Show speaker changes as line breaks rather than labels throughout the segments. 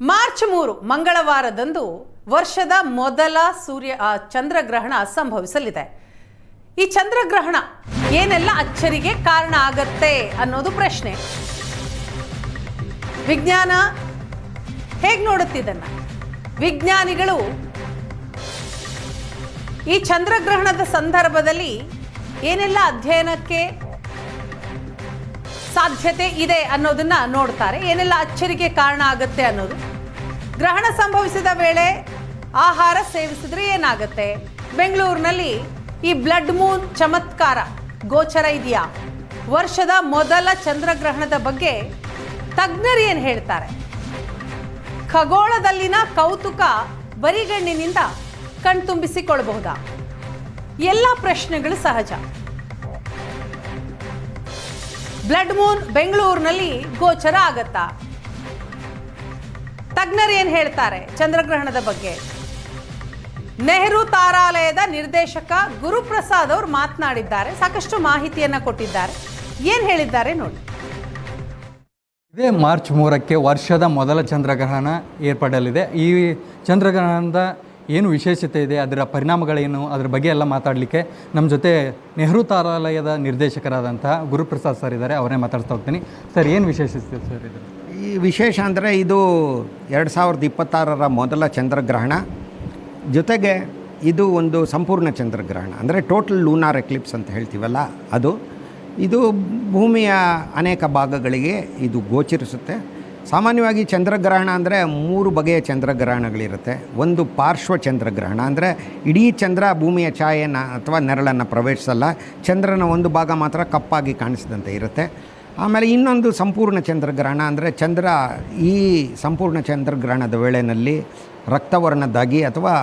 March 3 ಮಂಗಳವಾರದಂದು ವರ್ಷದ ಮೊದಲ ಚಂದ್ರಗ್ರಹಣ ಸಂಭವಿಸಲಿದೆ. ಈ ಚಂದ್ರಗ್ರಹಣ ಏನೆಲ್ಲ ಅಚ್ಚರಿಗೆ ಕಾರಣ ಆಗತ್ತೆ ಅನ್ನೋದು ಪ್ರಶ್ನೆ. ವಿಜ್ಞಾನ ಹೇಗೆ ನೋಡುತ್ತಿದ್ದನ್ನ ವಿಜ್ಞಾನಿಗಳು ಈ ಚಂದ್ರಗ್ರಹಣದ ಸಂದರ್ಭದಲ್ಲಿ ಏನೆಲ್ಲ ಅಧ್ಯಯನಕ್ಕೆ ಸಾಧ್ಯತೆ ಇದೆ ಅನ್ನೋದನ್ನ ನೋಡ್ತಾರೆ. ಏನೆಲ್ಲ ಅಚ್ಚರಿಗೆ ಕಾರಣ ಆಗುತ್ತೆ ಅನ್ನೋದು. ಗ್ರಹಣ ಸಂಭವಿಸಿದ ವೇಳೆ ಆಹಾರ ಸೇವಿಸಿದ್ರೆ ಏನಾಗುತ್ತೆ? ಬೆಂಗಳೂರಿನಲ್ಲಿ ಈ ಬ್ಲಡ್ ಮೂನ್ ಚಮತ್ಕಾರ ಗೋಚರ ಇದೆಯಾ? ವರ್ಷದ ಮೊದಲ ಚಂದ್ರಗ್ರಹಣದ ಬಗ್ಗೆ ತಜ್ಞರು ಏನು ಹೇಳ್ತಾರೆ? ಖಗೋಳದಲ್ಲಿನ ಕೌತುಕ ಬರಿಗಣ್ಣಿನಿಂದ ಕಣ್ತುಂಬಿಸಿಕೊಳ್ಳಬಹುದಾ? ಎಲ್ಲ ಪ್ರಶ್ನೆಗಳು ಸಹಜ. ಬ್ಲಡ್ ಮೂನ್ ಬೆಂಗಳೂರಿನಲ್ಲಿ ಗೋಚರ ಆಗತ್ತಾ? ತಜ್ಞರು ಏನು ಹೇಳ್ತಾರೆ ಚಂದ್ರಗ್ರಹಣದ ಬಗ್ಗೆ? ನೆಹರು ತಾರಾಲಯದ ನಿರ್ದೇಶಕ ಗುರುಪ್ರಸಾದ್ ಅವರು ಮಾತನಾಡಿದ್ದಾರೆ. ಸಾಕಷ್ಟು ಮಾಹಿತಿಯನ್ನ ಕೊಟ್ಟಿದ್ದಾರೆ. ಏನು ಹೇಳಿದ್ದಾರೆ ನೋಡಿ.
ಇದೇ ಮಾರ್ಚ್ 3ಕ್ಕೆ ವರ್ಷದ ಮೊದಲ ಚಂದ್ರಗ್ರಹಣ ಏರ್ಪಡಲಿದೆ. ಈ ಚಂದ್ರಗ್ರಹಣದ ಏನು ವಿಶೇಷತೆ ಇದೆ, ಅದರ ಪರಿಣಾಮಗಳೇನು, ಅದರ ಬಗ್ಗೆ ಎಲ್ಲ ಮಾತಾಡಲಿಕ್ಕೆ ನಮ್ಮ ಜೊತೆ ನೆಹರು ತಾರಾಲಯದ ನಿರ್ದೇಶಕರಾದಂತಹ ಗುರುಪ್ರಸಾದ್ ಸರ್ ಇದ್ದಾರೆ. ಅವರೇ ಮಾತಾಡ್ತಾ ಹೋಗ್ತೀನಿ. ಸರ್, ಏನು ವಿಶೇಷತೆ ಸರ್ ಇದು?
ಈ ವಿಶೇಷ ಅಂದರೆ ಇದು 2026ರ ಮೊದಲ ಚಂದ್ರಗ್ರಹಣ. ಜೊತೆಗೆ ಇದು ಒಂದು ಸಂಪೂರ್ಣ ಚಂದ್ರಗ್ರಹಣ, ಅಂದರೆ ಟೋಟಲ್ ಲೂನಾರ್ ಎಕ್ಲಿಪ್ಸ್ ಅಂತ ಹೇಳ್ತೀವಲ್ಲ ಅದು. ಇದು ಭೂಮಿಯ ಅನೇಕ ಭಾಗಗಳಿಗೆ ಇದು ಗೋಚರಿಸುತ್ತೆ. ಸಾಮಾನ್ಯವಾಗಿ ಚಂದ್ರಗ್ರಹಣ ಅಂದರೆ 3 ಬಗೆಯ ಚಂದ್ರಗ್ರಹಣಗಳಿರುತ್ತೆ. ಒಂದು ಪಾರ್ಶ್ವ ಚಂದ್ರಗ್ರಹಣ, ಅಂದರೆ ಇಡೀ ಚಂದ್ರ ಭೂಮಿಯ ಛಾಯೆಯನ್ನು ಅಥವಾ ನೆರಳನ್ನು ಪ್ರವೇಶಿಸಲ್ಲ, ಚಂದ್ರನ ಒಂದು ಭಾಗ ಮಾತ್ರ ಕಪ್ಪಾಗಿ ಕಾಣಿಸಿದಂತೆ ಇರುತ್ತೆ. ಆಮೇಲೆ ಇನ್ನೊಂದು ಸಂಪೂರ್ಣ ಚಂದ್ರಗ್ರಹಣ, ಅಂದರೆ ಚಂದ್ರ ಈ ಸಂಪೂರ್ಣ ಚಂದ್ರಗ್ರಹಣದ ವೇಳೆಯಲ್ಲಿ ರಕ್ತವರ್ಣದ್ದಾಗಿ ಅಥವಾ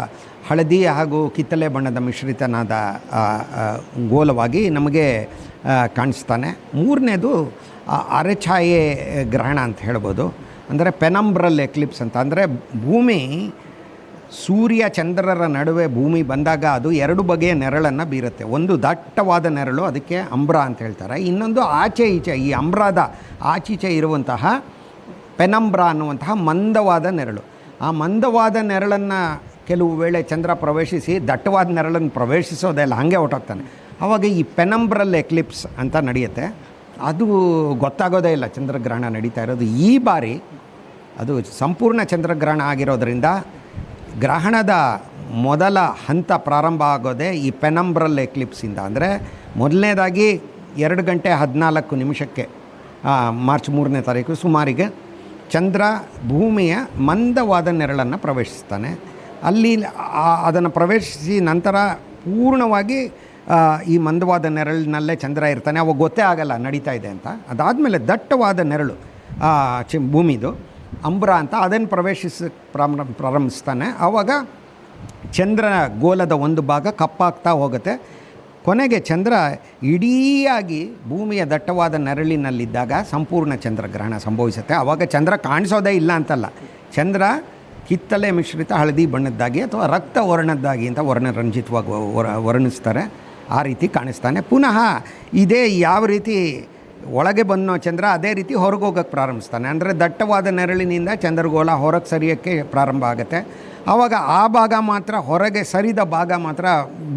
ಹಳದಿ ಹಾಗೂ ಕಿತ್ತಳೆ ಬಣ್ಣದ ಮಿಶ್ರಿತನಾದ ಗೋಲವಾಗಿ ನಮಗೆ ಕಾಣಿಸ್ತಾನೆ. ಮೂರನೇದು ಅರೆಛಾಯೆ ಗ್ರಹಣ ಅಂತ ಹೇಳ್ಬೋದು, ಅಂದರೆ ಪೆನಂಬ್ರಲ್ ಎಕ್ಲಿಪ್ಸ್ ಅಂತ. ಅಂದರೆ ಭೂಮಿ ಸೂರ್ಯ ಚಂದ್ರರ ನಡುವೆ ಭೂಮಿ ಬಂದಾಗ ಅದು 2 ಬಗೆಯ ನೆರಳನ್ನು ಬೀರುತ್ತೆ. ಒಂದು ದಟ್ಟವಾದ ನೆರಳು, ಅದಕ್ಕೆ ಅಂಬ್ರ ಅಂತ ಹೇಳ್ತಾರೆ. ಇನ್ನೊಂದು ಆಚೆ ಈಚೆ, ಈ ಅಂಬ್ರಾದ ಆಚೀಚೆ ಇರುವಂತಹ ಪೆನಂಬ್ರ ಅನ್ನುವಂತಹ ಮಂದವಾದ ನೆರಳು. ಆ ಮಂದವಾದ ನೆರಳನ್ನು ಕೆಲವು ವೇಳೆ ಚಂದ್ರ ಪ್ರವೇಶಿಸಿ ದಟ್ಟವಾದ ನೆರಳನ್ನು ಪ್ರವೇಶಿಸೋದೇ ಇಲ್ಲ, ಹಾಗೆ ಹೊರಟೋಗ್ತಾನೆ. ಆವಾಗ ಈ ಪೆನಂಬ್ರಲ್ ಎಕ್ಲಿಪ್ಸ್ ಅಂತ ನಡೆಯುತ್ತೆ. ಅದು ಗೊತ್ತಾಗೋದೇ ಇಲ್ಲ ಚಂದ್ರಗ್ರಹಣ ನಡೀತಾ ಇರೋದು. ಈ ಬಾರಿ ಅದು ಸಂಪೂರ್ಣ ಚಂದ್ರಗ್ರಹಣ ಆಗಿರೋದ್ರಿಂದ ಗ್ರಹಣದ ಮೊದಲ ಹಂತ ಪ್ರಾರಂಭ ಆಗೋದೇ ಈ ಪೆನಂಬ್ರಲ್ ಎಕ್ಲಿಪ್ಸಿಂದ. ಅಂದರೆ ಮೊದಲನೇದಾಗಿ 2 ಗಂಟೆ 14 ನಿಮಿಷಕ್ಕೆ ಮಾರ್ಚ್ 3ನೇ ತಾರೀಕು ಸುಮಾರಿಗೆ ಚಂದ್ರ ಭೂಮಿಯ ಮಂದವಾದ ನೆರಳನ್ನು ಪ್ರವೇಶಿಸ್ತಾನೆ. ಅಲ್ಲಿ ಅದನ್ನು ಪ್ರವೇಶಿಸಿ ನಂತರ ಪೂರ್ಣವಾಗಿ ಈ ಮಂದವಾದ ನೆರಳಿನಲ್ಲೇ ಚಂದ್ರ ಇರ್ತಾನೆ. ಅವಾಗ ಗೊತ್ತೇ ಆಗಲ್ಲ ನಡೀತಾ ಇದೆ ಅಂತ. ಅದಾದಮೇಲೆ ದಟ್ಟವಾದ ನೆರಳು ಭೂಮಿದು ಅಂಬ್ರ ಅಂತ, ಅದನ್ನು ಪ್ರಾರಂಭಿಸ್ತಾನೆ. ಆವಾಗ ಚಂದ್ರನ ಗೋಲದ ಒಂದು ಭಾಗ ಕಪ್ಪಾಗ್ತಾ ಹೋಗುತ್ತೆ. ಕೊನೆಗೆ ಚಂದ್ರ ಇಡೀಯಾಗಿ ಭೂಮಿಯ ದಟ್ಟವಾದ ನೆರಳಿನಲ್ಲಿದ್ದಾಗ ಸಂಪೂರ್ಣ ಚಂದ್ರಗ್ರಹಣ ಸಂಭವಿಸುತ್ತೆ. ಆವಾಗ ಚಂದ್ರ ಕಾಣಿಸೋದೇ ಇಲ್ಲ ಅಂತಲ್ಲ, ಚಂದ್ರ ಕಿತ್ತಳೆ ಮಿಶ್ರಿತ ಹಳದಿ ಬಣ್ಣದ್ದಾಗಿ ಅಥವಾ ರಕ್ತ ವರ್ಣದ್ದಾಗಿ ಅಂತ ವರ್ಣರಂಜಿತವಾಗಿ ವರ್ಣಿಸ್ತಾರೆ. ಆ ರೀತಿ ಕಾಣಿಸ್ತಾನೆ. ಪುನಃ ಇದೇ ಯಾವ ರೀತಿ ಒಳಗೆ ಬಂದೋ ಚಂದ್ರ ಅದೇ ರೀತಿ ಹೊರಗೆ ಹೋಗೋಕ್ಕೆ ಪ್ರಾರಂಭಿಸ್ತಾನೆ. ಅಂದರೆ ದಟ್ಟವಾದ ನೆರಳಿನಿಂದ ಚಂದ್ರಗೋಳ ಹೊರಗೆ ಸರಿಯೋಕ್ಕೆ ಪ್ರಾರಂಭ ಆಗುತ್ತೆ. ಆವಾಗ ಆ ಭಾಗ ಮಾತ್ರ, ಹೊರಗೆ ಸರಿದ ಭಾಗ ಮಾತ್ರ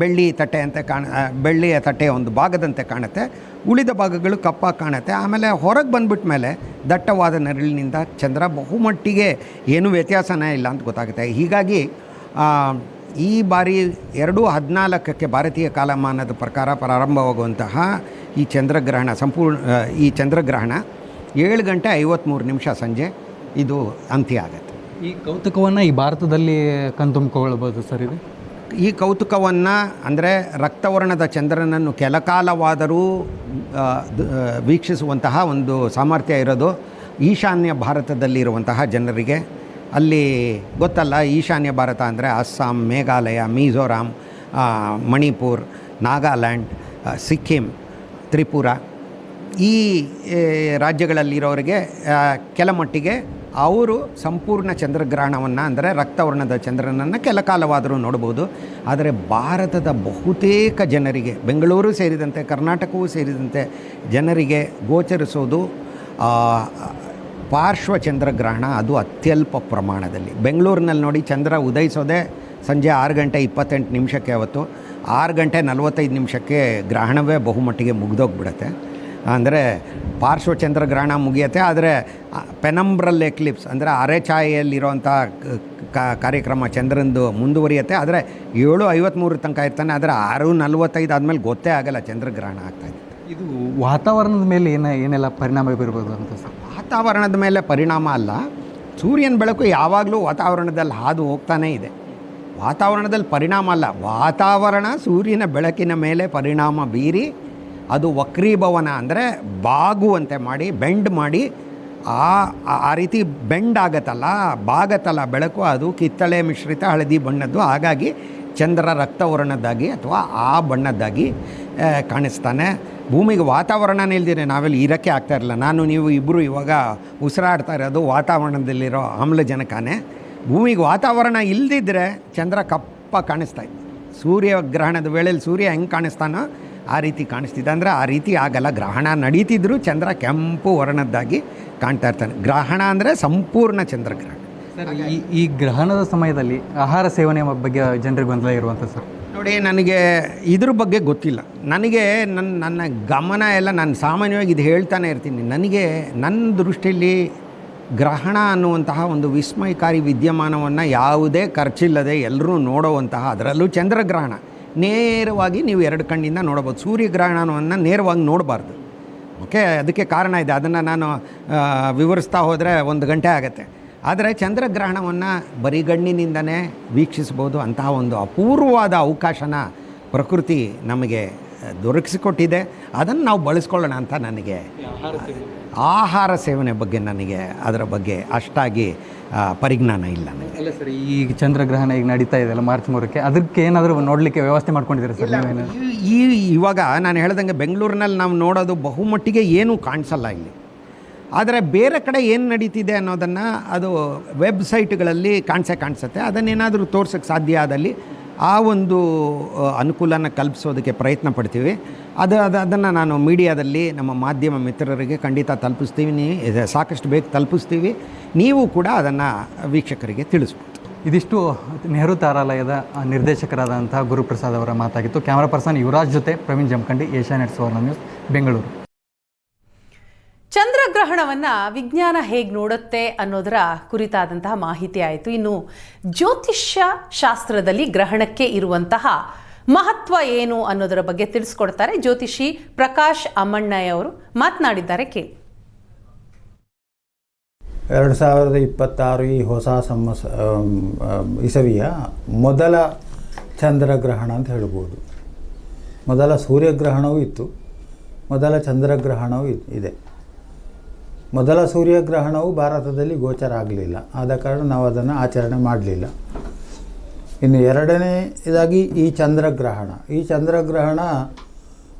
ಬೆಳ್ಳಿಯ ತಟ್ಟೆಯ ಒಂದು ಭಾಗದಂತೆ ಕಾಣುತ್ತೆ. ಉಳಿದ ಭಾಗಗಳು ಕಪ್ಪಾಗಿ ಕಾಣುತ್ತೆ. ಆಮೇಲೆ ಹೊರಗೆ ಬಂದ್ಬಿಟ್ಟ ಮೇಲೆ ದಟ್ಟವಾದ ನೆರಳಿನಿಂದ ಚಂದ್ರ ಬಹುಮಟ್ಟಿಗೆ ಏನೂ ವ್ಯತ್ಯಾಸನೇ ಇಲ್ಲ ಅಂತ ಗೊತ್ತಾಗುತ್ತೆ. ಹೀಗಾಗಿ ಈ ಬಾರಿ 2:14ಕ್ಕೆ ಭಾರತೀಯ ಕಾಲಮಾನದ ಪ್ರಕಾರ ಪ್ರಾರಂಭವಾಗುವಂತಹ ಈ ಚಂದ್ರಗ್ರಹಣ 7 ಗಂಟೆ 53 ನಿಮಿಷ ಸಂಜೆ ಇದು ಅಂತ್ಯ ಆಗುತ್ತೆ.
ಈ ಕೌತುಕವನ್ನು ಈ ಭಾರತದಲ್ಲಿ ಕಣ್ತುಂಬಿಕೊಳ್ಳಬಹುದು ಸರ್ ಇದು?
ಈ ಕೌತುಕವನ್ನು ಅಂದರೆ ರಕ್ತವರ್ಣದ ಚಂದ್ರನನ್ನು ಕೆಲಕಾಲವಾದರೂ ವೀಕ್ಷಿಸುವಂತಹ ಒಂದು ಸಾಮರ್ಥ್ಯ ಇರೋದು ಈಶಾನ್ಯ ಭಾರತದಲ್ಲಿರುವಂತಹ ಜನರಿಗೆ. ಅಲ್ಲಿ ಗೊತ್ತಲ್ಲ, ಈಶಾನ್ಯ ಭಾರತ ಅಂದರೆ ಅಸ್ಸಾಂ, ಮೇಘಾಲಯ, ಮಿಜೋರಾಂ, ಮಣಿಪುರ್, ನಾಗಾಲ್ಯಾಂಡ್, ಸಿಕ್ಕಿಂ, ತ್ರಿಪುರ, ಈ ರಾಜ್ಯಗಳಲ್ಲಿರೋರಿಗೆ ಕೆಲಮಟ್ಟಿಗೆ ಅವರು ಸಂಪೂರ್ಣ ಚಂದ್ರಗ್ರಹಣವನ್ನು, ಅಂದರೆ ರಕ್ತವರ್ಣದ ಚಂದ್ರನನ್ನು ಕೆಲಕಾಲವಾದರೂ ನೋಡ್ಬೋದು. ಆದರೆ ಭಾರತದ ಬಹುತೇಕ ಜನರಿಗೆ, ಬೆಂಗಳೂರು ಸೇರಿದಂತೆ ಕರ್ನಾಟಕವೂ ಸೇರಿದಂತೆ ಜನರಿಗೆ ಗೋಚರಿಸೋದು ಪಾರ್ಶ್ವ ಚಂದ್ರಗ್ರಹಣ ಅದು ಅತ್ಯಲ್ಪ ಪ್ರಮಾಣದಲ್ಲಿ. ಬೆಂಗಳೂರಿನಲ್ಲಿ ನೋಡಿ ಚಂದ್ರ ಉದಯಿಸೋದೇ ಸಂಜೆ 6:28 ಅವತ್ತು 6:45 ಗ್ರಹಣವೇ ಬಹುಮಟ್ಟಿಗೆ ಮುಗಿದೋಗ್ಬಿಡುತ್ತೆ. ಅಂದರೆ ಪಾರ್ಶ್ವ ಚಂದ್ರಗ್ರಹಣ ಮುಗಿಯುತ್ತೆ. ಆದರೆ ಪೆನಂಬ್ರಲ್ ಎಕ್ಲಿಪ್ಸ್ ಅಂದರೆ ಅರೆಛಾಯೆಯಲ್ಲಿರೋಂಥ ಕಾರ್ಯಕ್ರಮ ಚಂದ್ರಂದು ಮುಂದುವರಿಯುತ್ತೆ. ಆದರೆ 7:53 ತನಕ ಇರ್ತಾನೆ. ಆದರೆ 6:45 ಆದಮೇಲೆ ಗೊತ್ತೇ ಆಗಲ್ಲ ಚಂದ್ರಗ್ರಹಣ ಆಗ್ತಾಯಿದೆ.
ಇದು ವಾತಾವರಣದ ಮೇಲೆ ಏನೆಲ್ಲ ಪರಿಣಾಮ ಬೀರ್ಬೋದು ಅಂತ ಸರ್?
ವಾತಾವರಣದ ಮೇಲೆ ಪರಿಣಾಮ ಅಲ್ಲ, ಸೂರ್ಯನ ಬೆಳಕು ಯಾವಾಗಲೂ ವಾತಾವರಣದಲ್ಲಿ ಹಾದು ಹೋಗ್ತಾನೇ ಇದೆ. ವಾತಾವರಣದಲ್ಲಿ ಪರಿಣಾಮ ಅಲ್ಲ, ವಾತಾವರಣ ಸೂರ್ಯನ ಬೆಳಕಿನ ಮೇಲೆ ಪರಿಣಾಮ ಬೀರಿ ಅದು ವಕ್ರೀಭವನ ಅಂದರೆ ಬಾಗುವಂತೆ ಮಾಡಿ ಬೆಂಡ್ ಮಾಡಿ ಆ ರೀತಿ ಬೆಂಡ್ ಆಗತ್ತಲ್ಲ, ಬಾಗತ್ತಲ್ಲ ಬೆಳಕು, ಅದು ಕಿತ್ತಳೆ ಮಿಶ್ರಿತ ಹಳದಿ ಬಣ್ಣದ್ದು. ಹಾಗಾಗಿ ಚಂದ್ರ ರಕ್ತವರ್ಣದ್ದಾಗಿ ಅಥವಾ ಆ ಬಣ್ಣದ್ದಾಗಿ ಕಾಣಿಸ್ತಾನೆ. ಭೂಮಿಗೆ ವಾತಾವರಣನೇ ಇಲ್ದಿರೆ ನಾವೆಲ್ಲಿ ಇರೋಕ್ಕೆ ಆಗ್ತಾ ಇರಲಿಲ್ಲ. ನಾನು ನೀವು ಇಬ್ಬರು ಇವಾಗ ಉಸಿರಾಡ್ತಾ ಇರೋದು ವಾತಾವರಣದಲ್ಲಿರೋ ಆಮ್ಲಜನಕನೇ. ಭೂಮಿಗೆ ವಾತಾವರಣ ಇಲ್ಲದಿದ್ದರೆ ಚಂದ್ರ ಕಪ್ಪ ಕಾಣಿಸ್ತಾ ಇತ್ತು. ಸೂರ್ಯಗ್ರಹಣದ ವೇಳೆಯಲ್ಲಿ ಸೂರ್ಯ ಹೆಂಗೆ ಕಾಣಿಸ್ತಾನೋ ಆ ರೀತಿ ಕಾಣಿಸ್ತಿದ್ದೆ. ಅಂದರೆ ಆ ರೀತಿ ಆಗಲ್ಲ. ಗ್ರಹಣ ನಡೀತಿದ್ರೂ ಚಂದ್ರ ಕೆಂಪು ವರ್ಣದ್ದಾಗಿ ಕಾಣ್ತಾ ಇರ್ತಾನೆ. ಗ್ರಹಣ ಅಂದರೆ ಸಂಪೂರ್ಣ ಚಂದ್ರಗ್ರಹಣ.
ಸರ್, ಈ ಗ್ರಹಣದ ಸಮಯದಲ್ಲಿ ಆಹಾರ ಸೇವನೆ ಬಗ್ಗೆ ಜನರಿಗೆ ಗೊಂದಲ ಇರುವಂಥ ಸರ್?
ನೋಡಿ, ನನಗೆ ಇದ್ರ ಬಗ್ಗೆ ಗೊತ್ತಿಲ್ಲ. ನನಗೆ ನನ್ನ ಗಮನ ಎಲ್ಲ ನಾನು ಸಾಮಾನ್ಯವಾಗಿ ಇದು ಹೇಳ್ತಾನೆ ಇರ್ತೀನಿ. ನನಗೆ ನನ್ನ ದೃಷ್ಟಿಯಲ್ಲಿ ಗ್ರಹಣ ಅನ್ನುವಂತಹ ಒಂದು ವಿಸ್ಮಯಕಾರಿ ವಿದ್ಯಮಾನವನ್ನು ಯಾವುದೇ ಖರ್ಚಿಲ್ಲದೆ ಎಲ್ಲರೂ ನೋಡುವಂತಹ, ಅದರಲ್ಲೂ ಚಂದ್ರಗ್ರಹಣ ನೇರವಾಗಿ ನೀವು 2 ಕಣ್ಣಿಂದ ನೋಡ್ಬೋದು. ಸೂರ್ಯಗ್ರಹಣವನ್ನು ನೇರವಾಗಿ ನೋಡಬಾರ್ದು. ಓಕೆ, ಅದಕ್ಕೆ ಕಾರಣ ಇದೆ. ಅದನ್ನು ನಾನು ವಿವರಿಸ್ತಾ ಹೋದರೆ 1 ಗಂಟೆ ಆಗುತ್ತೆ. ಆದರೆ ಚಂದ್ರಗ್ರಹಣವನ್ನು ಬರಿಗಣ್ಣಿನಿಂದನೇ ವೀಕ್ಷಿಸ್ಬೋದು. ಅಂತಹ ಒಂದು ಅಪೂರ್ವವಾದ ಅವಕಾಶನ ಪ್ರಕೃತಿ ನಮಗೆ ದೊರಕಿಸಿಕೊಟ್ಟಿದೆ. ಅದನ್ನು ನಾವು ಬಳಸ್ಕೊಳ್ಳೋಣ ಅಂತ ನನಗೆ ಆಹಾರ ಸೇವನೆ ಬಗ್ಗೆ ನನಗೆ ಅದರ ಬಗ್ಗೆ ಅಷ್ಟಾಗಿ ಪರಿಜ್ಞಾನ ಇಲ್ಲ ನನಗೆ.
ಅಲ್ಲ ಸರ್, ಈ ಚಂದ್ರಗ್ರಹಣ ಈಗ ನಡೀತಾ ಇದೆಯಲ್ಲ ಮಾರ್ಚ್ 3ಕ್ಕೆ, ಅದಕ್ಕೆ ಏನಾದರೂ ನೋಡಲಿಕ್ಕೆ ವ್ಯವಸ್ಥೆ ಮಾಡ್ಕೊಂಡಿದ್ದೀರಾ ಸರ್ ನೀವೇನು?
ಇವಾಗ ನಾನು ಹೇಳ್ದಂಗೆ ಬೆಂಗಳೂರಿನಲ್ಲಿ ನಾವು ನೋಡೋದು ಬಹುಮಟ್ಟಿಗೆ ಏನೂ ಕಾಣಿಸಲ್ಲ ಇಲ್ಲಿ. ಆದರೆ ಬೇರೆ ಕಡೆ ಏನು ನಡೀತಿದೆ ಅನ್ನೋದನ್ನು ಅದು ವೆಬ್ಸೈಟ್ಗಳಲ್ಲಿ ಕಾಣಿಸುತ್ತೆ. ಅದನ್ನೇನಾದರೂ ತೋರ್ಸೋಕ್ಕೆ ಸಾಧ್ಯ ಆದಲ್ಲಿ ಆ ಒಂದು ಅನುಕೂಲನ ಕಲ್ಪಿಸೋದಕ್ಕೆ ಪ್ರಯತ್ನ ಪಡ್ತೀವಿ. ಅದನ್ನು ನಾನು ಮೀಡಿಯಾದಲ್ಲಿ ನಮ್ಮ ಮಾಧ್ಯಮ ಮಿತ್ರರಿಗೆ ಖಂಡಿತ ತಲುಪಿಸ್ತೀವಿ. ಸಾಕಷ್ಟು ಬೇಗ ತಲುಪಿಸ್ತೀವಿ. ನೀವು ಕೂಡ ಅದನ್ನು ವೀಕ್ಷಕರಿಗೆ ತಿಳಿಸ್ಬೋದು.
ಇದಿಷ್ಟು ನೆಹರು ತಾರಾಲಯದ ನಿರ್ದೇಶಕರಾದಂಥ ಗುರುಪ್ರಸಾದ್ ಅವರ ಮಾತಾಗಿತ್ತು. ಕ್ಯಾಮರಾ ಪರ್ಸನ್ ಯುವರಾಜ್ ಜೊತೆ ಪ್ರವೀಣ್ ಜಮಖಂಡಿ, ಏಷ್ಯಾನೆಟ್ ಸುವರ್ಣ ನ್ಯೂಸ್, ಬೆಂಗಳೂರು.
ಚಂದ್ರಗ್ರಹಣವನ್ನು ವಿಜ್ಞಾನ ಹೇಗೆ ನೋಡುತ್ತೆ ಅನ್ನೋದರ ಕುರಿತಾದಂತಹ ಮಾಹಿತಿ ಆಯಿತು. ಇನ್ನು ಜ್ಯೋತಿಷ್ಯ ಶಾಸ್ತ್ರದಲ್ಲಿ ಗ್ರಹಣಕ್ಕೆ ಇರುವಂತಹ ಮಹತ್ವ ಏನು ಅನ್ನೋದರ ಬಗ್ಗೆ ತಿಳಿಸ್ಕೊಡ್ತಾರೆ ಜ್ಯೋತಿಷಿ ಪ್ರಕಾಶ್ ಅಮ್ಮಣ್ಣಯ್ಯ ಅವರು. ಮಾತನಾಡಿದ್ದಾರೆ, ಕೇಳಿ.
2026 ಈ ಹೊಸ ಇಸವಿಯ ಮೊದಲ ಚಂದ್ರಗ್ರಹಣ ಅಂತ ಹೇಳ್ಬೋದು. ಮೊದಲ ಸೂರ್ಯಗ್ರಹಣವೂ ಇತ್ತು, ಮೊದಲ ಚಂದ್ರಗ್ರಹಣವೂ ಇದೆ. ಮೊದಲ ಸೂರ್ಯಗ್ರಹಣವು ಭಾರತದಲ್ಲಿ ಗೋಚರ ಆಗಲಿಲ್ಲ, ಆದ ಕಾರಣ ನಾವು ಅದನ್ನು ಆಚರಣೆ ಮಾಡಲಿಲ್ಲ. ಇನ್ನು ಎರಡನೇದಾಗಿ ಈ ಚಂದ್ರಗ್ರಹಣ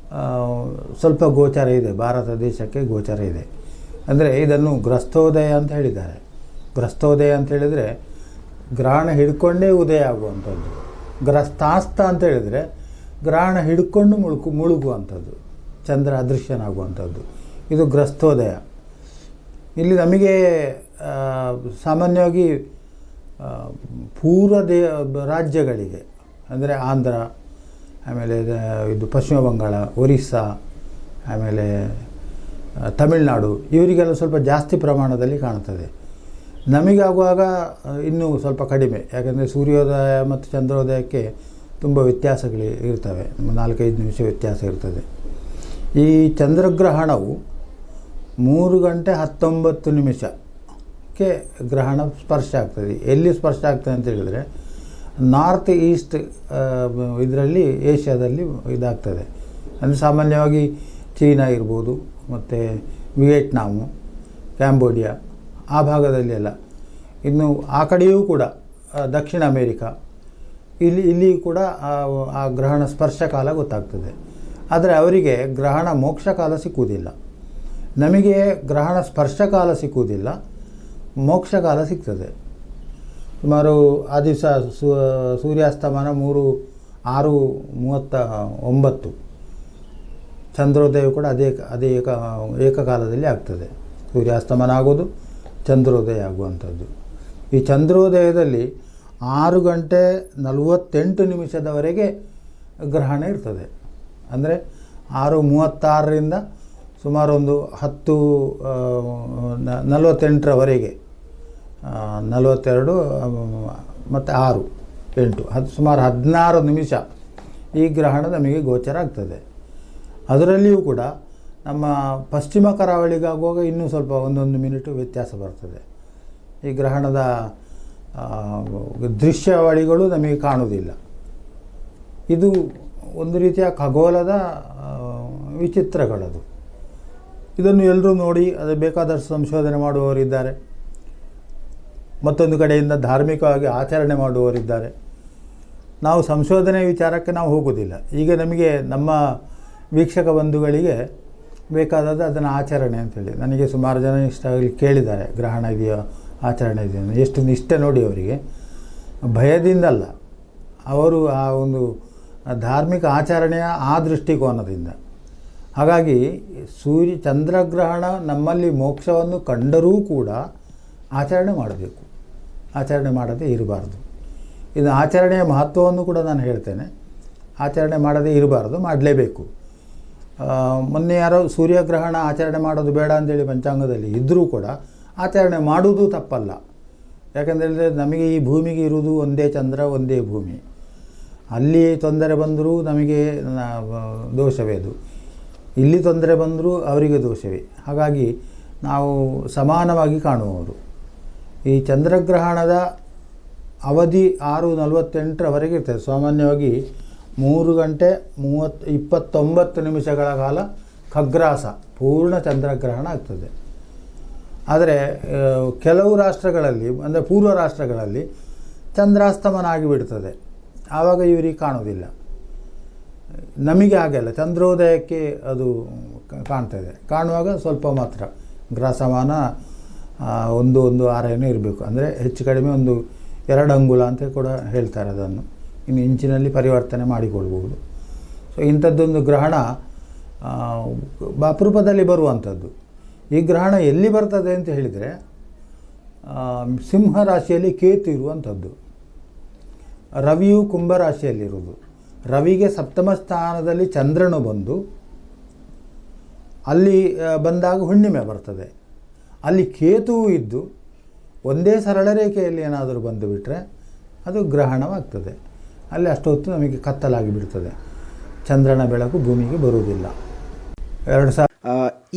ಸ್ವಲ್ಪ ಗೋಚರ ಇದೆ, ಭಾರತ ದೇಶಕ್ಕೆ ಗೋಚರ ಇದೆ. ಅಂದರೆ ಇದನ್ನು ಗ್ರಸ್ತೋದಯ ಅಂತ ಹೇಳಿದ್ದಾರೆ. ಗ್ರಸ್ತೋದಯ ಅಂತ ಹೇಳಿದರೆ ಗ್ರಹಣ ಹಿಡ್ಕೊಂಡೇ ಉದಯ ಆಗುವಂಥದ್ದು. ಗ್ರಸ್ತಾಸ್ತ ಅಂತ ಹೇಳಿದರೆ ಗ್ರಹಣ ಹಿಡ್ಕೊಂಡು ಮುಳುಗುವಂಥದ್ದು, ಚಂದ್ರ ಅದೃಶ್ಯನಾಗುವಂಥದ್ದು. ಇದು ಗ್ರಸ್ತೋದಯ. ಇಲ್ಲಿ ನಮಗೆ ಸಾಮಾನ್ಯವಾಗಿ ಪೂರ್ವ ರಾಜ್ಯಗಳಿಗೆ ಅಂದರೆ ಆಂಧ್ರ, ಆಮೇಲೆ ಇದು ಪಶ್ಚಿಮ ಬಂಗಾಳ, ಒರಿಸ್ಸಾ, ಆಮೇಲೆ ತಮಿಳುನಾಡು, ಇವರಿಗೆಲ್ಲ ಸ್ವಲ್ಪ ಜಾಸ್ತಿ ಪ್ರಮಾಣದಲ್ಲಿ ಕಾಣುತ್ತದೆ. ನಮಗಾಗುವಾಗ ಇನ್ನೂ ಸ್ವಲ್ಪ ಕಡಿಮೆ, ಯಾಕಂದರೆ ಸೂರ್ಯೋದಯ ಮತ್ತು ಚಂದ್ರೋದಯಕ್ಕೆ ತುಂಬ ವ್ಯತ್ಯಾಸಗಳು ಇರ್ತವೆ. 4-5 ನಿಮಿಷ ವ್ಯತ್ಯಾಸ ಇರ್ತದೆ. ಈ ಚಂದ್ರಗ್ರಹಣವು 3:19 ಗ್ರಹಣ ಸ್ಪರ್ಶ ಆಗ್ತದೆ. ಎಲ್ಲಿ ಸ್ಪರ್ಶ ಆಗ್ತದೆ ಅಂತ ಹೇಳಿದರೆ ನಾರ್ತ್ ಈಸ್ಟ್ ಇದರಲ್ಲಿ ಏಷ್ಯಾದಲ್ಲಿ ಇದಾಗ್ತದೆ. ಅಂದರೆ ಸಾಮಾನ್ಯವಾಗಿ ಚೀನಾ ಇರ್ಬೋದು, ಮತ್ತು ವಿಯೆಟ್ನಾಮು, ಕ್ಯಾಂಬೋಡಿಯಾ ಆ ಭಾಗದಲ್ಲಿ ಎಲ್ಲ. ಇನ್ನು ಆ ಕಡೆಯೂ ಕೂಡ ದಕ್ಷಿಣ ಅಮೇರಿಕಾ, ಇಲ್ಲಿ ಕೂಡ ಆ ಗ್ರಹಣ ಸ್ಪರ್ಶ ಕಾಲ ಗೊತ್ತಾಗ್ತದೆ. ಆದರೆ ಅವರಿಗೆ ಗ್ರಹಣ ಮೋಕ್ಷ ಕಾಲ ಸಿಕ್ಕುವುದಿಲ್ಲ. ನಮಗೆ ಗ್ರಹಣ ಸ್ಪರ್ಶ ಕಾಲ ಸಿಕ್ಕುವುದಿಲ್ಲ, ಮೋಕ್ಷ ಕಾಲ ಸಿಗ್ತದೆ. ಸುಮಾರು ಆ ದಿವಸ ಸೂರ್ಯಾಸ್ತಮಾನ 6:39. ಚಂದ್ರೋದಯ ಕೂಡ ಅದೇ ಏಕಕಾಲದಲ್ಲಿ ಆಗ್ತದೆ. ಸೂರ್ಯಾಸ್ತಮಾನ ಆಗೋದು ಚಂದ್ರೋದಯ ಆಗುವಂಥದ್ದು. ಈ ಚಂದ್ರೋದಯದಲ್ಲಿ 6:48 ಗ್ರಹಣ ಇರ್ತದೆ. ಅಂದರೆ 6:36ರಿಂದ ಸುಮಾರು ಒಂದು 10:48 42 ಮತ್ತು 6 8 ಸುಮಾರು 16 ನಿಮಿಷ ಈ ಗ್ರಹಣ ನಮಗೆ ಗೋಚರ ಆಗ್ತದೆ. ಅದರಲ್ಲಿಯೂ ಕೂಡ ನಮ್ಮ ಪಶ್ಚಿಮ ಕರಾವಳಿಗಾಗುವಾಗ ಇನ್ನೂ ಸ್ವಲ್ಪ 1 ಮಿನಿಟು ವ್ಯತ್ಯಾಸ ಬರ್ತದೆ. ಈ ಗ್ರಹಣದ ದೃಶ್ಯಾವಳಿಗಳು ನಮಗೆ ಕಾಣುವುದಿಲ್ಲ. ಇದು ಒಂದು ರೀತಿಯ ಖಗೋಳದ ವಿಚಿತ್ರಗಳದು. ಇದನ್ನು ಎಲ್ಲರೂ ನೋಡಿ ಅದು ಬೇಕಾದಷ್ಟು ಸಂಶೋಧನೆ ಮಾಡುವವರಿದ್ದಾರೆ, ಮತ್ತೊಂದು ಕಡೆಯಿಂದ ಧಾರ್ಮಿಕವಾಗಿ ಆಚರಣೆ ಮಾಡುವವರಿದ್ದಾರೆ. ನಾವು ಸಂಶೋಧನೆ ವಿಚಾರಕ್ಕೆ ನಾವು ಹೋಗೋದಿಲ್ಲ. ಈಗ ನಮಗೆ ನಮ್ಮ ವೀಕ್ಷಕ ಬಂಧುಗಳಿಗೆ ಬೇಕಾದದ್ದು ಅದನ್ನು ಆಚರಣೆ ಅಂತೇಳಿ. ನನಗೆ ಸುಮಾರು ಜನ ಇಷ್ಟ ಆಗಲಿ ಕೇಳಿದ್ದಾರೆ, ಗ್ರಹಣ ಇದೆಯೋ ಆಚರಣೆ ಇದೆಯೋ, ಎಷ್ಟು ನಿಷ್ಠೆ ನೋಡಿ ಅವರಿಗೆ, ಭಯದಿಂದಲ್ಲ, ಅವರು ಆ ಒಂದು ಧಾರ್ಮಿಕ ಆಚರಣೆಯ ಆ ದೃಷ್ಟಿಕೋನದಿಂದ. ಹಾಗಾಗಿ ಚಂದ್ರಗ್ರಹಣ ನಮ್ಮಲ್ಲಿ ಮೋಕ್ಷವನ್ನು ಕಂಡರೂ ಕೂಡ ಆಚರಣೆ ಮಾಡಬೇಕು, ಆಚರಣೆ ಮಾಡದೇ ಇರಬಾರ್ದು. ಇದು ಆಚರಣೆಯ ಮಹತ್ವವನ್ನು ಕೂಡ ನಾನು ಹೇಳ್ತೇನೆ. ಆಚರಣೆ ಮಾಡದೇ ಇರಬಾರ್ದು, ಮಾಡಲೇಬೇಕು. ಮೊನ್ನೆ ಯಾರೋ ಸೂರ್ಯಗ್ರಹಣ ಆಚರಣೆ ಮಾಡೋದು ಬೇಡ ಅಂತೇಳಿ ಪಂಚಾಂಗದಲ್ಲಿ ಇದ್ದರೂ ಕೂಡ ಆಚರಣೆ ಮಾಡುವುದು ತಪ್ಪಲ್ಲ. ಯಾಕೆಂದರೆ ನಮಗೆ ಈ ಭೂಮಿಗೆ ಇರುವುದು ಒಂದೇ ಚಂದ್ರ, ಒಂದೇ ಭೂಮಿ. ಅಲ್ಲಿ ತೊಂದರೆ ಬಂದರೂ ನಮಗೆ ದೋಷವೇ ಅದು, ಇಲ್ಲಿ ತೊಂದರೆ ಬಂದರೂ ಅವರಿಗೆ ದೋಷವೇ. ಹಾಗಾಗಿ ನಾವು ಸಮಾನವಾಗಿ ಕಾಣುವವರು. ಈ ಚಂದ್ರಗ್ರಹಣದ ಅವಧಿ 6:48 ಇರ್ತದೆ. ಸಾಮಾನ್ಯವಾಗಿ 3:29 ಕಾಲ ಖಗ್ರಾಸ ಪೂರ್ಣ ಚಂದ್ರಗ್ರಹಣ ಆಗ್ತದೆ. ಆದರೆ ಕೆಲವು ರಾಷ್ಟ್ರಗಳಲ್ಲಿ, ಅಂದರೆ ಪೂರ್ವ ರಾಷ್ಟ್ರಗಳಲ್ಲಿ ಚಂದ್ರಾಸ್ತಮನ ಆಗಿಬಿಡ್ತದೆ. ಆವಾಗ ಇವರಿಗೆ ಕಾಣೋದಿಲ್ಲ. ನಮಗೆ ಹಾಗೆಲ್ಲ ಚಂದ್ರೋದಯಕ್ಕೆ ಅದು ಕಾಣ್ತದೆ. ಕಾಣುವಾಗ ಸ್ವಲ್ಪ ಮಾತ್ರ ಗ್ರಾಸಮಾನ 1.6 ಇರಬೇಕು. ಅಂದರೆ ಹೆಚ್ಚು ಕಡಿಮೆ 2 ಅಂಗುಲ ಅಂತ ಕೂಡ ಹೇಳ್ತಾರೆ. ಅದನ್ನು ಇನ್ನು ಇಂಚಿನಲ್ಲಿ ಪರಿವರ್ತನೆ ಮಾಡಿಕೊಳ್ಬೋದು. ಸೊ ಇಂಥದ್ದೊಂದು ಗ್ರಹಣ ಅಪರೂಪದಲ್ಲಿ ಬರುವಂಥದ್ದು. ಈ ಗ್ರಹಣ ಎಲ್ಲಿ ಬರ್ತದೆ ಅಂತ ಹೇಳಿದರೆ, ಸಿಂಹ ರಾಶಿಯಲ್ಲಿ ಕೇತು ಇರುವಂಥದ್ದು, ರವಿಯು ಕುಂಭರಾಶಿಯಲ್ಲಿರುವುದು. ರವಿಗೆ 7ಮ ಸ್ಥಾನದಲ್ಲಿ ಚಂದ್ರನು ಬಂದು ಅಲ್ಲಿ ಬಂದಾಗ ಹುಣ್ಣಿಮೆ ಬರ್ತದೆ. ಅಲ್ಲಿ ಕೇತುವು ಇದ್ದು ಒಂದೇ ಸರಳ ರೇಖೆಯಲ್ಲಿ ಏನಾದರೂ ಬಂದು ಬಿಟ್ಟರೆ ಅದು ಗ್ರಹಣವಾಗ್ತದೆ. ಅಲ್ಲಿ ಅಷ್ಟೊತ್ತು ನಮಗೆ ಕತ್ತಲಾಗಿ ಬಿಡ್ತದೆ, ಚಂದ್ರನ ಬೆಳಕು ಭೂಮಿಗೆ ಬರುವುದಿಲ್ಲ.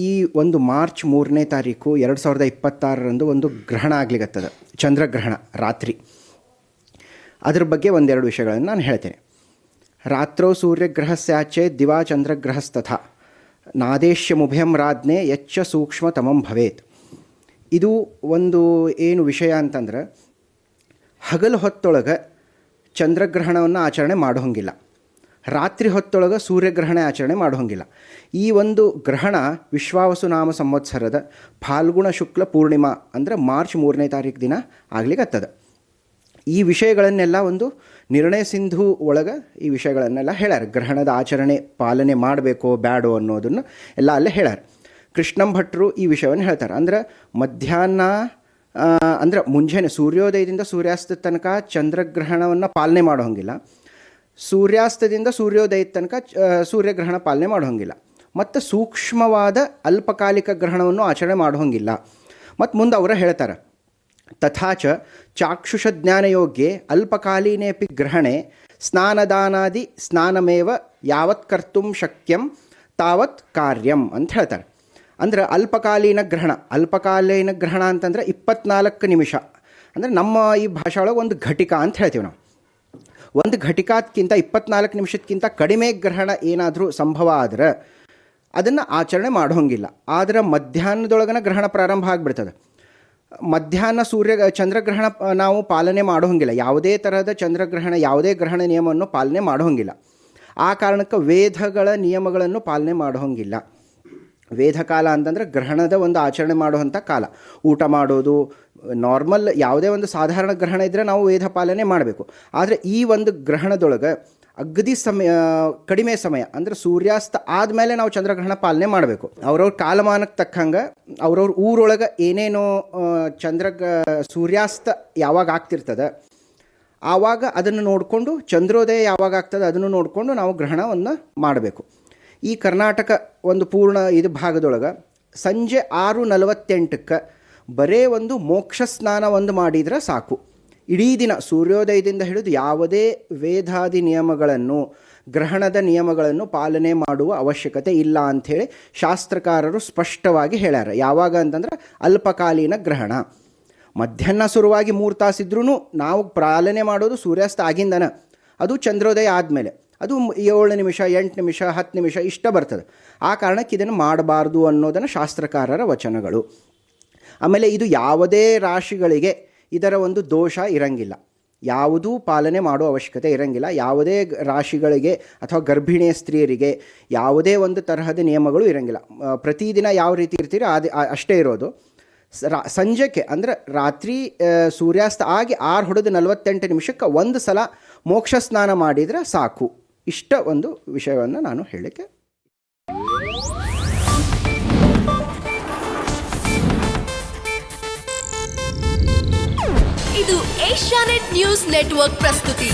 ಈ ಒಂದು ಮಾರ್ಚ್ 3ನೇ ತಾರೀಕು 2026 ಒಂದು ಗ್ರಹಣ ಆಗ್ಲಿಕ್ಕತ್ತದ, ಚಂದ್ರಗ್ರಹಣ ರಾತ್ರಿ. ಅದ್ರ ಬಗ್ಗೆ ಒಂದೆರಡು ವಿಷಯಗಳನ್ನು ನಾನು ಹೇಳ್ತೇನೆ. ರಾತ್ರೌ ಸೂರ್ಯಗ್ರಹಸ್ಯಾಚೆ ದಿವಾ ಚಂದ್ರಗ್ರಹಸ್ತಥಾ ನಾದೇಶ್ಯಮುಭಯಂ ರಾಜ್ಞೆ ಯಚ್ಚ ಸೂಕ್ಷ್ಮತಮಂ ಭವೇತ್. ಇದು ಒಂದು ಏನು ವಿಷಯ ಅಂತಂದ್ರೆ, ಹಗಲು ಹೊತ್ತೊಳಗೆ ಚಂದ್ರಗ್ರಹಣವನ್ನು ಆಚರಣೆ ಮಾಡೋಂಗಿಲ್ಲ, ರಾತ್ರಿ ಹೊತ್ತೊಳಗೆ ಸೂರ್ಯಗ್ರಹಣ ಆಚರಣೆ ಮಾಡೋಂಗಿಲ್ಲ. ಈ ಒಂದು ಗ್ರಹಣ ವಿಶ್ವಾವಸು ನಾಮ ಸಂವತ್ಸರದ ಫಾಲ್ಗುಣ ಶುಕ್ಲ ಪೂರ್ಣಿಮಾ ಅಂದರೆ ಮಾರ್ಚ್ 3ನೇ ತಾರೀಕು ದಿನ ಆಗ್ಲಿಕ್ಕತ್ತದ. ಈ ವಿಷಯಗಳನ್ನೆಲ್ಲ ಒಂದು ನಿರ್ಣಯ ಸಿಂಧು ಒಳಗೆ ಈ ವಿಷಯಗಳನ್ನೆಲ್ಲ ಹೇಳ್ಯಾರ. ಗ್ರಹಣದ ಆಚರಣೆ ಪಾಲನೆ ಮಾಡಬೇಕೋ ಬ್ಯಾಡೋ ಅನ್ನೋದನ್ನು ಎಲ್ಲ ಅಲ್ಲೇ ಹೇಳ್ಯಾರ. ಕೃಷ್ಣಂ ಭಟ್ರು ಈ ವಿಷಯವನ್ನು ಹೇಳ್ತಾರೆ. ಅಂದ್ರೆ ಮಧ್ಯಾಹ್ನ ಅಂದರೆ ಮುಂಜಾನೆ ಸೂರ್ಯೋದಯದಿಂದ ಸೂರ್ಯಾಸ್ತದ ತನಕ ಚಂದ್ರಗ್ರಹಣವನ್ನು ಪಾಲನೆ ಮಾಡೋಂಗಿಲ್ಲ, ಸೂರ್ಯಾಸ್ತದಿಂದ ಸೂರ್ಯೋದಯದ ತನಕ ಸೂರ್ಯಗ್ರಹಣ ಪಾಲನೆ ಮಾಡೋಂಗಿಲ್ಲ, ಮತ್ತು ಸೂಕ್ಷ್ಮವಾದ ಅಲ್ಪಕಾಲಿಕ ಗ್ರಹಣವನ್ನು ಆಚರಣೆ ಮಾಡೋಂಗಿಲ್ಲ. ಮತ್ತು ಮುಂದೆ ಅವರ ಹೇಳ್ತಾರೆ, ತಥಾಚ ಚಾಕ್ಷುಷ ಜ್ಞಾನಯೋಗ್ಯೆ ಅಲ್ಪಕಾಲೀನೇಪಿ ಗ್ರಹಣೆ ಸ್ನಾನದಾನಾದಿ ಸ್ನಾನಮೇವ ಯಾವತ್ ಕರ್ತುಂ ಶಕ್ಯಂ ತಾವತ್ ಕಾರ್ಯಂ ಅಂತ ಹೇಳ್ತಾರೆ. ಅಂದ್ರೆ ಅಲ್ಪಕಾಲೀನ ಗ್ರಹಣ ಅಂತಂದರೆ 24 ನಿಮಿಷ. ಅಂದರೆ ನಮ್ಮ ಈ ಭಾಷೆ ಒಳಗೆ ಒಂದು ಘಟಿಕಾ ಅಂತ ಹೇಳ್ತೀವಿ ನಾವು. ಒಂದು ಘಟಿಕಾಕ್ಕಿಂತ 24 ನಿಮಿಷಕ್ಕಿಂತ ಕಡಿಮೆ ಗ್ರಹಣ ಏನಾದರೂ ಸಂಭವ ಆದರೆ ಅದನ್ನು ಆಚರಣೆ ಮಾಡೋಂಗಿಲ್ಲ. ಆದರೆ ಮಧ್ಯಾಹ್ನದೊಳಗನ ಗ್ರಹಣ ಪ್ರಾರಂಭ ಆಗಿಬಿಡ್ತದೆ. ಮಧ್ಯಾಹ್ನ ಚಂದ್ರಗ್ರಹಣ ನಾವು ಪಾಲನೆ ಮಾಡೋಂಗಿಲ್ಲ. ಯಾವುದೇ ತರಹದ ಚಂದ್ರಗ್ರಹಣ, ಯಾವುದೇ ಗ್ರಹಣ ನಿಯಮವನ್ನು ಪಾಲನೆ ಮಾಡೋಂಗಿಲ್ಲ. ಆ ಕಾರಣಕ್ಕೆ ವೇದಗಳ ನಿಯಮಗಳನ್ನು ಪಾಲನೆ ಮಾಡೋಂಗಿಲ್ಲ. ವೇದ ಕಾಲ ಅಂತಂದರೆ ಗ್ರಹಣದ ಒಂದು ಆಚರಣೆ ಮಾಡುವಂಥ ಕಾಲ. ಊಟ ಮಾಡೋದು ನಾರ್ಮಲ್ ಯಾವುದೇ ಒಂದು ಸಾಧಾರಣ ಗ್ರಹಣ ಇದ್ದರೆ ನಾವು ವೇದ ಪಾಲನೆ ಮಾಡಬೇಕು. ಆದರೆ ಈ ಒಂದು ಗ್ರಹಣದೊಳಗೆ ಅಗದಿ ಕಡಿಮೆ ಸಮಯ ಅಂದರೆ ಸೂರ್ಯಾಸ್ತ ಆದಮೇಲೆ ನಾವು ಚಂದ್ರಗ್ರಹಣ ಪಾಲನೆ ಮಾಡಬೇಕು. ಅವ್ರವ್ರ ಕಾಲಮಾನಕ್ಕೆ ತಕ್ಕಂಗೆ ಅವ್ರವ್ರ ಊರೊಳಗೆ ಏನೇನೋ ಸೂರ್ಯಾಸ್ತ ಯಾವಾಗ ಆಗ್ತಿರ್ತದೆ ಆವಾಗ ಅದನ್ನು ನೋಡಿಕೊಂಡು, ಚಂದ್ರೋದಯ ಯಾವಾಗ ಆಗ್ತದೆ ಅದನ್ನು ನೋಡಿಕೊಂಡು ನಾವು ಗ್ರಹಣವನ್ನು ಮಾಡಬೇಕು. ಈ ಕರ್ನಾಟಕ ಒಂದು ಪೂರ್ಣ ಇದು ಭಾಗದೊಳಗೆ ಸಂಜೆ 6:48 ಬರೇ ಒಂದು ಮೋಕ್ಷ ಸ್ನಾನ ಒಂದು ಮಾಡಿದರೆ ಸಾಕು. ಇಡೀ ದಿನ ಸೂರ್ಯೋದಯದಿಂದ ಹಿಡಿದು ಯಾವುದೇ ವೇದಾದಿ ನಿಯಮಗಳನ್ನು, ಗ್ರಹಣದ ನಿಯಮಗಳನ್ನು ಪಾಲನೆ ಮಾಡುವ ಅವಶ್ಯಕತೆ ಇಲ್ಲ ಅಂಥೇಳಿ ಶಾಸ್ತ್ರಕಾರರು ಸ್ಪಷ್ಟವಾಗಿ ಹೇಳ್ಯಾರ. ಯಾವಾಗ ಅಂತಂದ್ರೆ ಅಲ್ಪಕಾಲೀನ ಗ್ರಹಣ ಮಧ್ಯಾಹ್ನ ಶುರುವಾಗಿ 3 ತಾಸಿದ್ರೂ ನಾವು ಪಾಲನೆ ಮಾಡೋದು ಸೂರ್ಯಾಸ್ತ ಆಗಿಂದನ, ಅದು ಚಂದ್ರೋದಯ ಆದಮೇಲೆ, ಅದು 7 ನಿಮಿಷ 8 ನಿಮಿಷ 10 ನಿಮಿಷ ಇಷ್ಟ ಬರ್ತದೆ. ಆ ಕಾರಣಕ್ಕೆ ಇದನ್ನು ಮಾಡಬಾರ್ದು ಅನ್ನೋದನ್ನು ಶಾಸ್ತ್ರಕಾರರ ವಚನಗಳು. ಆಮೇಲೆ ಇದು ಯಾವುದೇ ರಾಶಿಗಳಿಗೆ ಇದರ ಒಂದು ದೋಷ ಇರಂಗಿಲ್ಲ, ಯಾವುದೂ ಪಾಲನೆ ಮಾಡೋ ಅವಶ್ಯಕತೆ ಇರಂಗಿಲ್ಲ. ಯಾವುದೇ ರಾಶಿಗಳಿಗೆ ಅಥವಾ ಗರ್ಭಿಣಿಯ ಸ್ತ್ರೀಯರಿಗೆ ಯಾವುದೇ ಒಂದು ತರಹದ ನಿಯಮಗಳು ಇರಂಗಿಲ್ಲ. ಪ್ರತಿದಿನ ಯಾವ ರೀತಿ ಇರ್ತೀರೋ ಅಷ್ಟೇ ಇರೋದು. ಸಂಜೆಗೆ ಅಂದರೆ ರಾತ್ರಿ ಸೂರ್ಯಾಸ್ತ ಆಗಿ 6:48 ಒಂದು ಸಲ ಮೋಕ್ಷ ಸ್ನಾನ ಮಾಡಿದರೆ ಸಾಕು. ಇಷ್ಟ ಒಂದು ವಿಷಯವನ್ನು ನಾನು ಹೇಳಲಿಕ್ಕೆ.
ಇದು ಏಷ್ಯಾನೆಟ್ ನ್ಯೂಸ್ ನೆಟ್ವರ್ಕ್ ಪ್ರಸ್ತುತಿ.